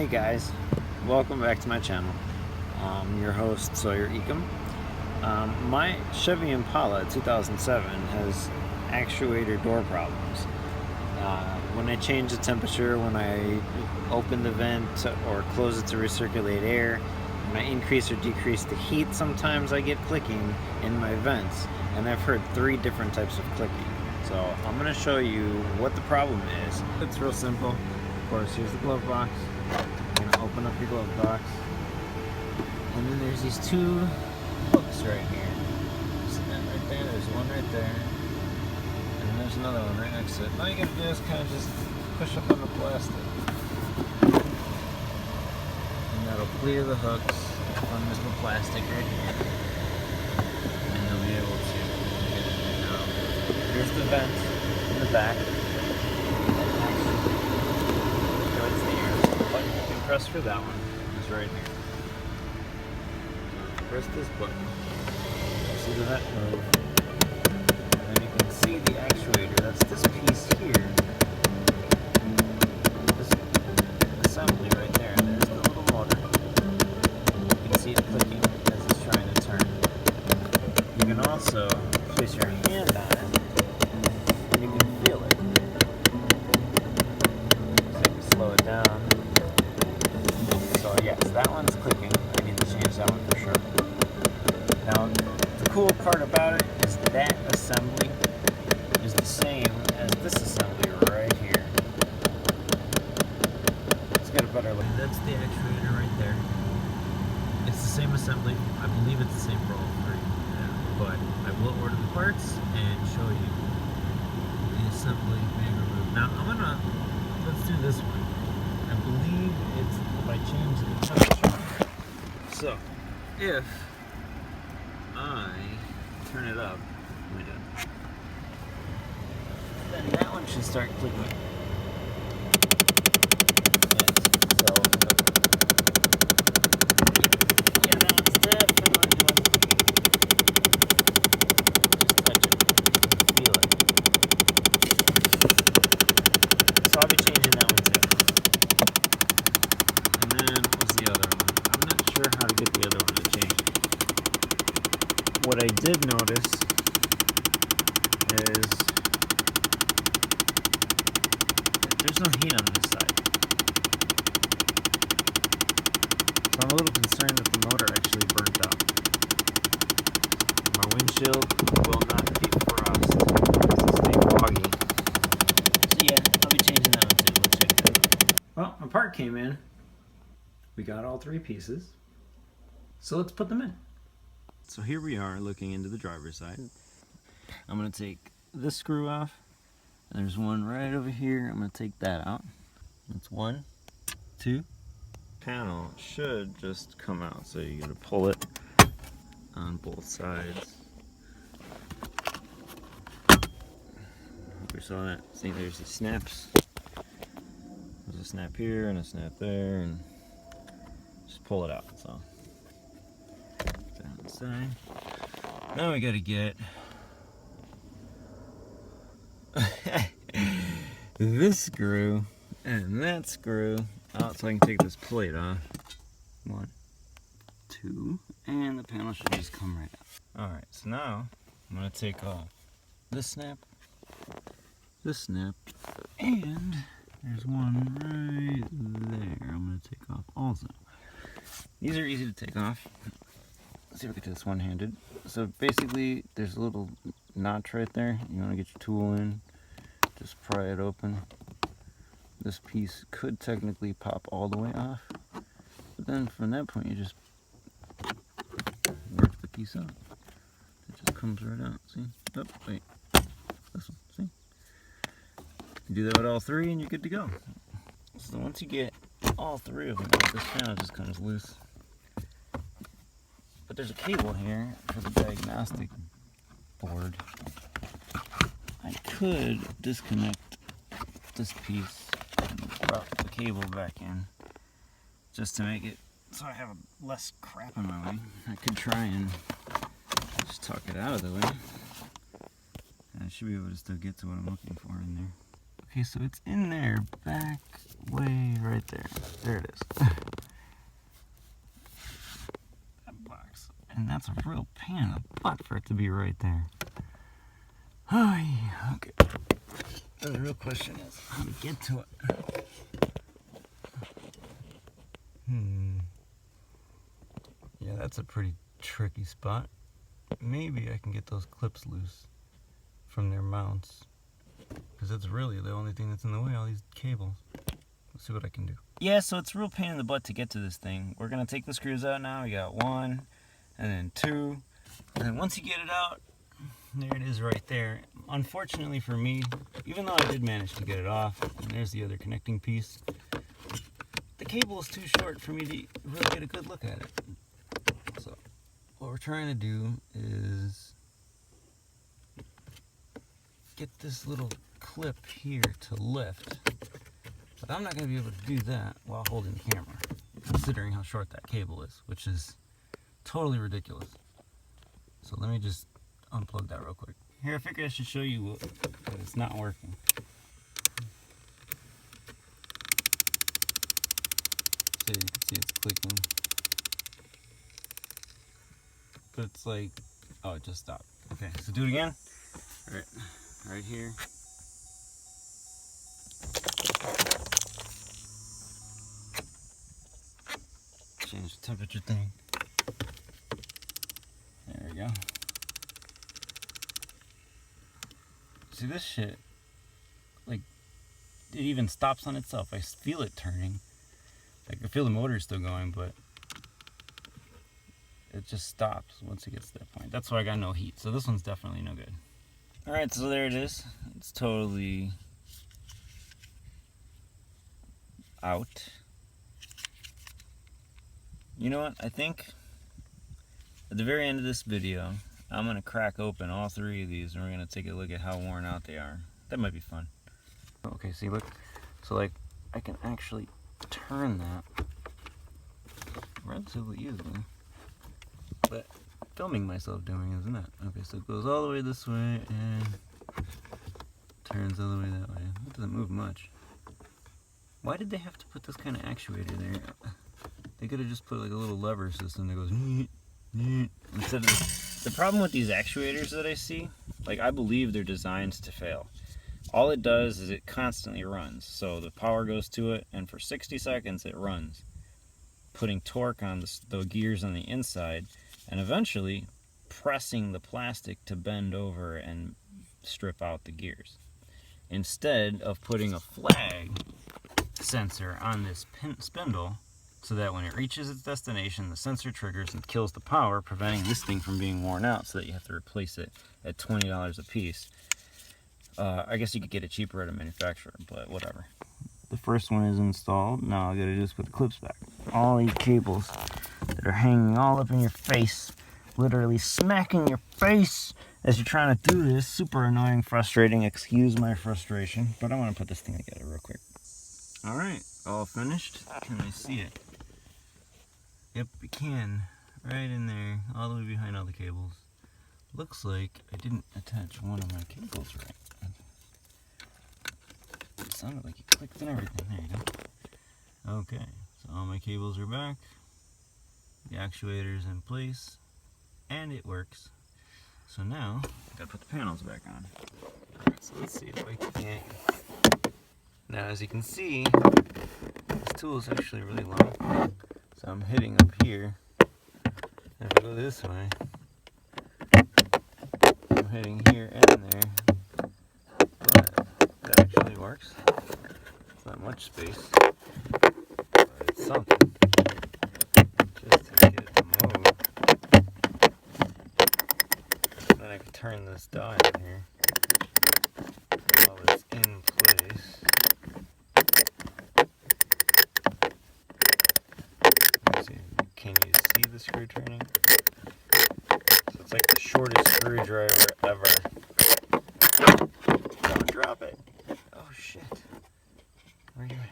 Hey guys, welcome back to my channel. I'm your host, SoirEkim. My Chevy Impala 2007 has actuator door problems. When I change the temperature, when I open the vent or close it to recirculate air, when I increase or decrease the heat, sometimes I get clicking in my vents, and I've heard 3 different types of clicking. So I'm going to show you what the problem is. It's real simple. Of course, here's the glove box. You're going to open up your glove box, and then there's these 2 hooks right here. Right there, there's one right there, and then there's another one right next to it. All you gotta do is kind of just push up on the plastic, and that'll clear the hooks on this little plastic right here, and you'll be able to get it in and out. Here's the vent in the back. Press for that one. It's right here. Press this button. See the vent move. And then you can see the actuator. That's this piece here. This assembly right there. And there's the little motor. You can see it clicking as it's trying to turn. You can also place your hand on it, and you can feel it. So you can slow it down. So yes, that one's clicking. I need to change that one for sure. Now, the cool part about it is that assembly is the same as this assembly right here. Let's get a better look. That's the actuator right there. It's the same assembly. I believe it's the same for all 3. But I will order the parts and show you the assembly being removed. Now, let's do this one. I believe it's by changing the temperature. So, if I turn it up, then that one should start clicking. Yes, so yeah, that one's definitely doing clicking. Just touch it, feel it. So I'll be changing that one too. How to get the other one to change. What I did notice is there's no heat on this side. So I'm a little concerned that the motor actually burnt out. My windshield will not defrost because it's stay foggy. So yeah, I'll be changing that one too. We'll check that out. Well, my part came in. We got all 3 pieces. So let's put them in. So here we are looking into the driver's side. I'm going to take this screw off. There's one right over here. I'm going to take that out. That's 1, 2. Panel should just come out. So you got to pull it on both sides. Hope you saw that. See, there's the snaps. There's a snap here and a snap there, and just pull it out. So. Side. Now we gotta get this screw and that screw out so I can take this plate off. 1, 2, and the panel should just come right out. Alright, so now I'm gonna take off this snap, and there's one right there. I'm gonna take off also. These are easy to take off. Let's see if I can do this one-handed. So basically, there's a little notch right there. You want to get your tool in, just pry it open. This piece could technically pop all the way off, but then from that point, you just work the piece out. It just comes right out. See? Oh, wait. This one. See? You do that with all 3, and you're good to go. So once you get all 3 of them out, this panel just comes loose. But there's a cable here for the diagnostic board. I could disconnect this piece and drop the cable back in just to make it so I have less crap in my way. I could try and just tuck it out of the way. And I should be able to still get to what I'm looking for in there. Okay, so it's in there, back way right there. There it is. That box. And that's a real pain in the butt for it to be right there. Oh, yeah, okay. And the real question is how to get to it. Yeah, that's a pretty tricky spot. Maybe I can get those clips loose from their mounts, because that's really the only thing that's in the way, all these cables. Let's see what I can do. Yeah, so it's a real pain in the butt to get to this thing. We're gonna take the screws out now. We got 1, and then 2, and then once you get it out, there it is right there. Unfortunately for me, even though I did manage to get it off, and there's the other connecting piece, the cable is too short for me to really get a good look at it. So what we're trying to do is get this little clip here to lift, but I'm not going to be able to do that while holding the camera, considering how short that cable is, which is totally ridiculous. So let me just unplug that real quick. Here, I figured I should show you that it's not working. So you can see it's clicking, but it's like, oh, it just stopped. Okay, so do it again. All right, right here. Change the temperature thing. There we go. See, this shit, like, it even stops on itself. I feel it turning. I can feel the motor still going, but it just stops once it gets to that point. That's why I got no heat. So this one's definitely no good. All right, so there it is. It's totally out. You know what? I think at the very end of this video, I'm going to crack open all 3 of these and we're going to take a look at how worn out they are. That might be fun. Okay, see, look. So, like, I can actually turn that relatively easily. But filming myself doing, isn't it? Okay, so it goes all the way this way and turns all the way that way. It doesn't move much. Why did they have to put this kind of actuator there? They could have just put like a little lever system that goes instead of this. The problem with these actuators that I see, like, I believe they're designed to fail. All it does is it constantly runs. So the power goes to it, and for 60 seconds it runs, putting torque on the gears on the inside, and eventually pressing the plastic to bend over and strip out the gears. Instead of putting a flag sensor on this spindle, so that when it reaches its destination, the sensor triggers and kills the power, preventing this thing from being worn out, so that you have to replace it at $20 a piece. I guess you could get it cheaper at a manufacturer, but whatever. The first one is installed. Now all I gotta do is put the clips back. All these cables that are hanging all up in your face, literally smacking your face as you're trying to do this. Super annoying, frustrating. Excuse my frustration, but I want to put this thing together real quick. All right, all finished. Can I see it? Yep, you can. Right in there, all the way behind all the cables. Looks like I didn't attach one of my cables right. It sounded like it clicked and everything. There you go. Okay, so all my cables are back. The actuator's in place, and it works. So now, I gotta put the panels back on. Alright, so let's see if I can. Now, as you can see, this tool is actually really long. So I'm hitting up here. And if I go this way, I'm hitting here and there. But that actually works. It's not much space, but it's something. Just to get it to move. Then I can turn this dial here while it's in place. Let's see, can you see the screw turning? So it's like the shortest screwdriver ever. Don't drop it. Oh shit. Where are you at?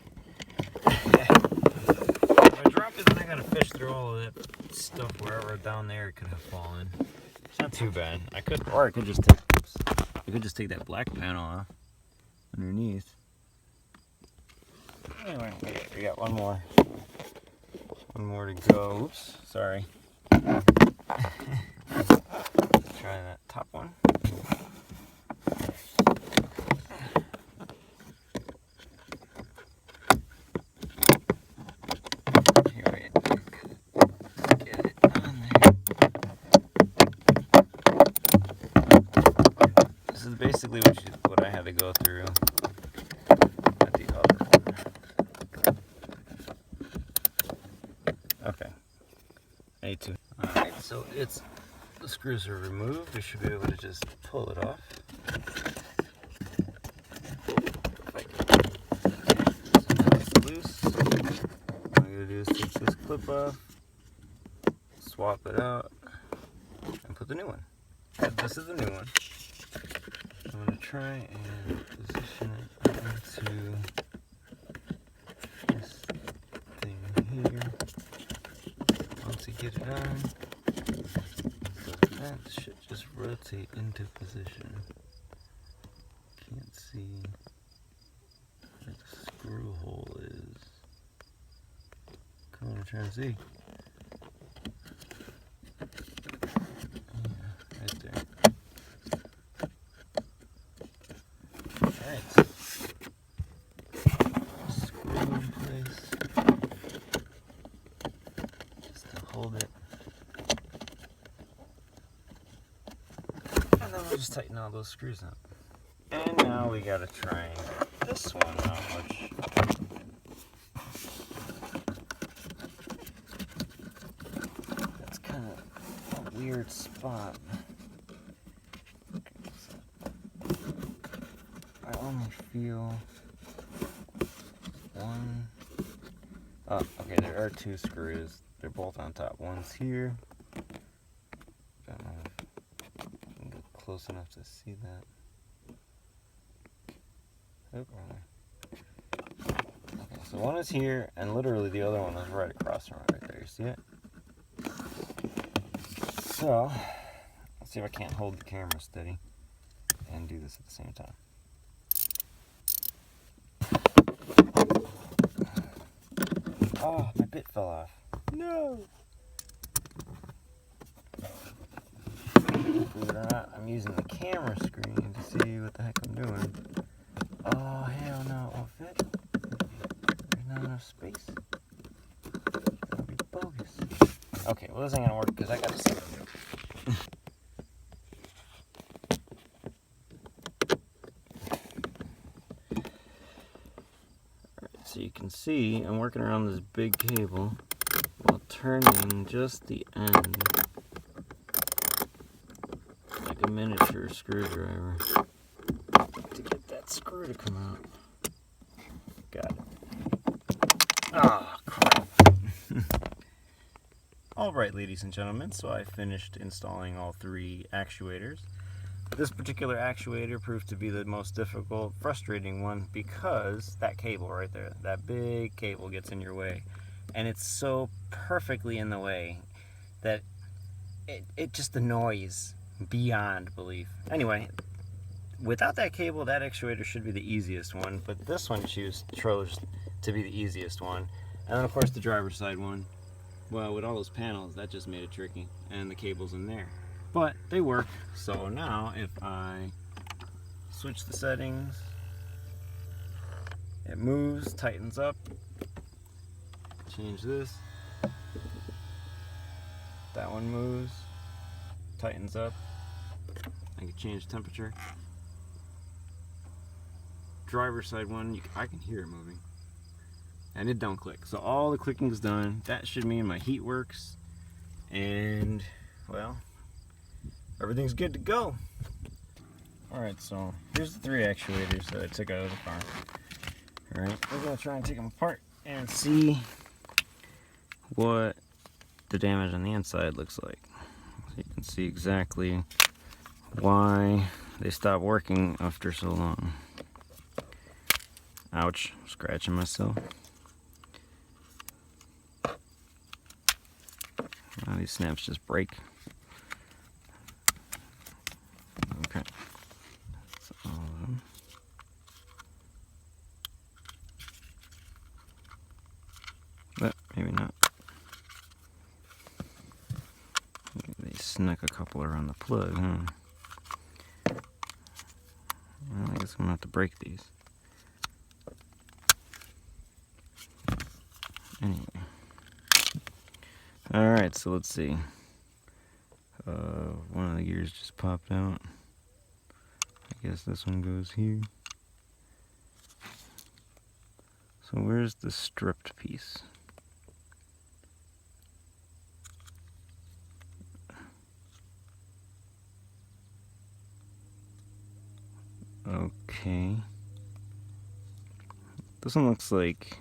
If I drop it, then I gotta fish through all of that stuff wherever down there it could have fallen. It's not too bad. I could just take that black panel off underneath. Anyway, we got one more to go. Oops, sorry. Let's try that top one. Here we get it on there. This is basically what I had to go through at the other one. Okay. A2. Alright, so the screws are removed. We should be able to just pull it off. If I can. It's loose. All I gotta do is take this clip off, swap it out, and put the new one. This is the new one. I'm gonna try and position it into this thing here. Once you get it on, that should just rotate into position. Can't see where the screw hole is. Come on, I'm trying to see. Yeah, right there. Alright. Screw in place. Just to hold it. And then we'll just tighten all those screws up. And now we gotta try and get this one out, which that's kind of a weird spot. I only feel one. Oh, okay, there are two screws. They're both on top. One's here. Don't know if I can get close enough to see that. Oh, okay, so one is here, and literally the other one is right across from it right there. You see it? So, let's see if I can't hold the camera steady and do this at the same time. Oh, my bit fell off. No! Believe it or not, I'm using the camera screen to see what the heck I'm doing. Oh, hell no, it won't fit. There's not enough space. That'll be bogus. Okay, well this ain't gonna work because I gotta set it up. Alright, so you can see I'm working around this big cable while turning just the end like a miniature screwdriver to get that screw to come out. Got it. Ah, crap. Alright, ladies and gentlemen, so I finished installing all three actuators. This particular actuator proved to be the most difficult, frustrating one because that cable right there, that big cable gets in your way. And it's so perfectly in the way that it just annoys beyond belief. Anyway, without that cable, that actuator should be the easiest one, but this one chose to be the easiest one. And then of course the driver's side one, well, with all those panels, that just made it tricky, and the cable's in there. But they work, so now if I switch the settings, it moves, tightens up, change this, that one moves, tightens up, I can change temperature. Driver's side one, I can hear it moving. And it don't click. So all the clicking is done. That should mean my heat works. And, well, everything's good to go. Alright, so here's the three actuators that I took out of the car. Alright, we're going to try and take them apart and see what the damage on the inside looks like. So you can see exactly why they stopped working after so long. Ouch, scratching myself. Wow, these snaps just break. Okay. That's all of them. disconnect a couple around the plug, huh? Well, I guess I'm gonna have to break these. Anyway. Alright, so let's see. One of the gears just popped out. I guess this one goes here. So where's the stripped piece? Okay. This one looks like...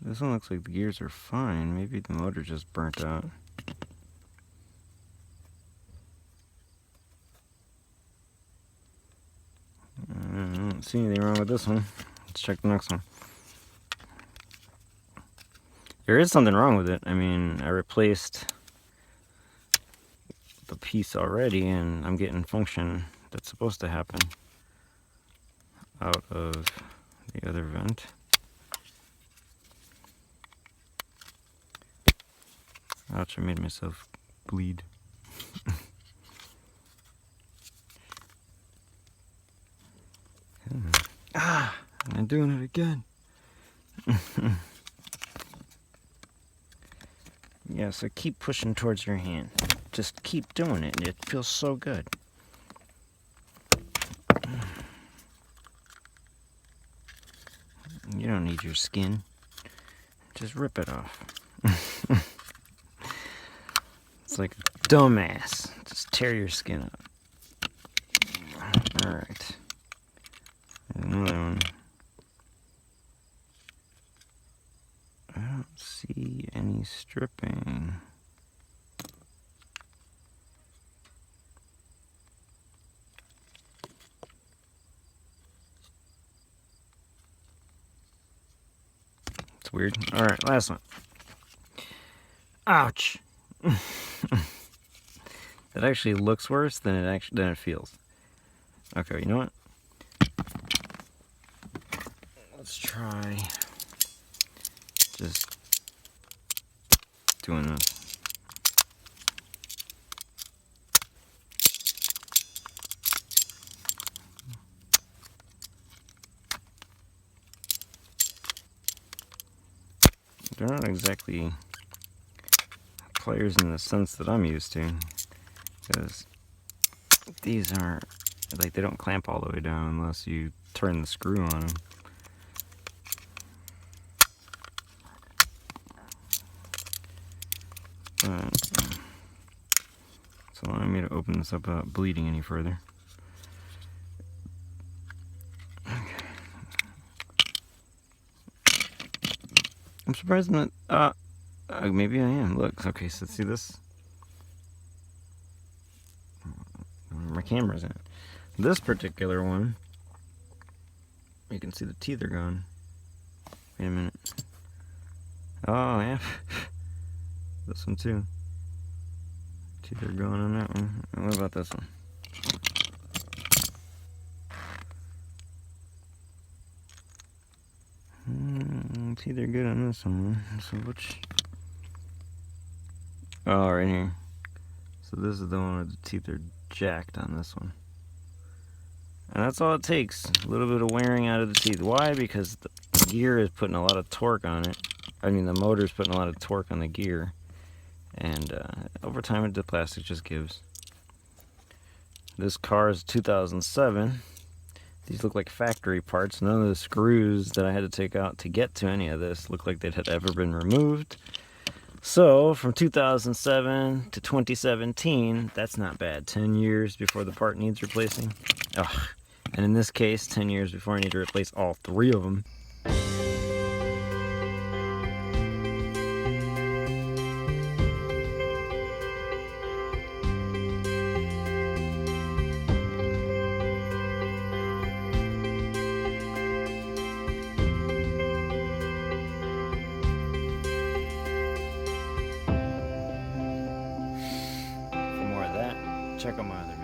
This one looks like the gears are fine. Maybe the motor just burnt out. I don't see anything wrong with this one. Let's check the next one. There is something wrong with it. I mean, I replaced the piece already, and I'm getting function that's supposed to happen out of the other vent. Ouch, I made myself bleed. Ah, I'm doing it again. Yeah, so keep pushing towards your hand. Just keep doing it. It feels so good. You don't need your skin. Just rip it off. It's like a dumbass. Just tear your skin up. Alright. Another one. I don't see any stripping. It's weird. Alright, last one. Ouch! That actually looks worse than it feels. Okay, you know what? Let's try just doing this. They're not exactly pliers in the sense that I'm used to, because these aren't, like, they don't clamp all the way down unless you turn the screw on them. But it's allowing me to open this up without bleeding any further. Okay. I'm surprised I'm not, maybe I am. Look, okay, so see this? My camera's in. This particular one, you can see the teeth are gone. Wait a minute. Oh, yeah. This one too. Teeth are gone on that one. And what about this one? Teeth are good on this one. So which? Oh, right here. So this is the one where the teeth are jacked on this one. And that's all it takes. A little bit of wearing out of the teeth. Why? Because the gear is putting a lot of torque on it. I mean, the motor's putting a lot of torque on the gear. And over time, the plastic just gives. This car is 2007. These look like factory parts. None of the screws that I had to take out to get to any of this look like they had ever been removed. So, from 2007 to 2017, that's not bad. 10 years before the part needs replacing. Ugh. And in this case, 10 years before I need to replace all 3 of them. Check out my other